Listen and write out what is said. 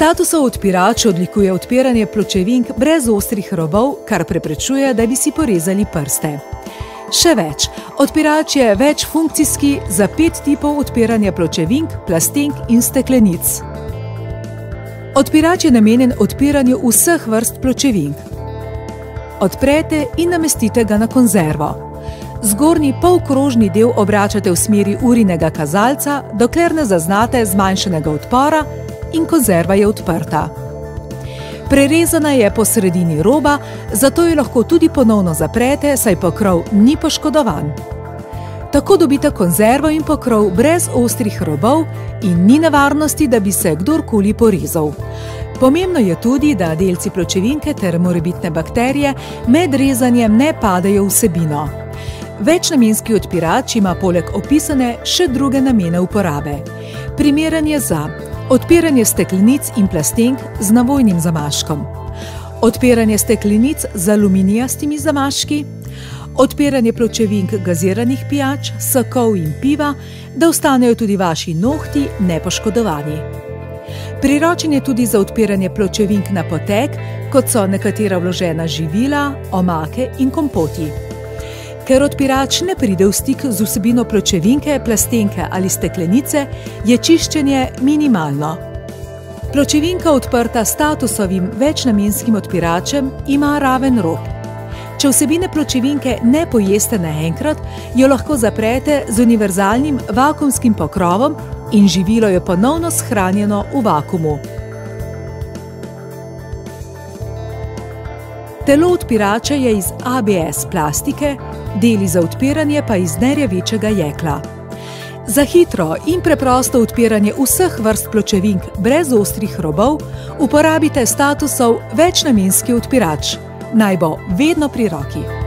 Statusov odpirač odlikuje odpiranje pločevink brez ostrih robov, kar preprečuje, da bi si porezali prste. Še več, odpirač je večfunkcijski za 5 tipov odpiranja pločevink, plastenk in steklenic. Odpirač je namenjen odpiranju vseh vrst pločevink. Odprete in namestite ga na konzervo. Zgornji polkrožni del obračate v smeri urinega kazalca, dokler ne zaznate zmanjšanega odpora in konzerva je odprta. Prerezana je po sredini roba, zato jo lahko tudi ponovno zaprete, saj pokrov ni poškodovan. Tako dobite konzervo in pokrov brez ostrih robov in ni nevarnosti, da bi se kdorkoli porezal. Pomembno je tudi, da delci pločevinke ter morebitne bakterije med rezanjem ne padejo v vsebino. Večnamenski odpirač ima poleg opisane še druge namene uporabe. Primeren je za odpiranje steklenic in plastenk z navojnim zamaškom, odpiranje steklenic z aluminijastimi zamaški, odpiranje pločevink gaziranih pijač, sokov in piva, da ostanejo tudi vaši nohti nepoškodovani. Priročen je tudi za odpiranje pločevink na potek, kot so nekatera vložena živila, omake in kompoti. Ker odpirač ne pride v stik z vsebino pločevinke, plastenke ali steklenice, je čiščenje minimalno. Pločevinka odprta s statusovim večnamenskim odpiračem ima raven rob. Če vsebine pločevinke ne pojeste naenkrat, jo lahko zaprete z univerzalnim vakuumskim pokrovom in živilo je ponovno shranjeno v vakuumu. Telo odpirača je iz ABS plastike, deli za odpiranje pa iz nerjavečega jekla. Za hitro in preprosto odpiranje vseh vrst pločevink brez ostrih robov uporabite statusov večnamenski odpirač. Naj bo vedno pri roki.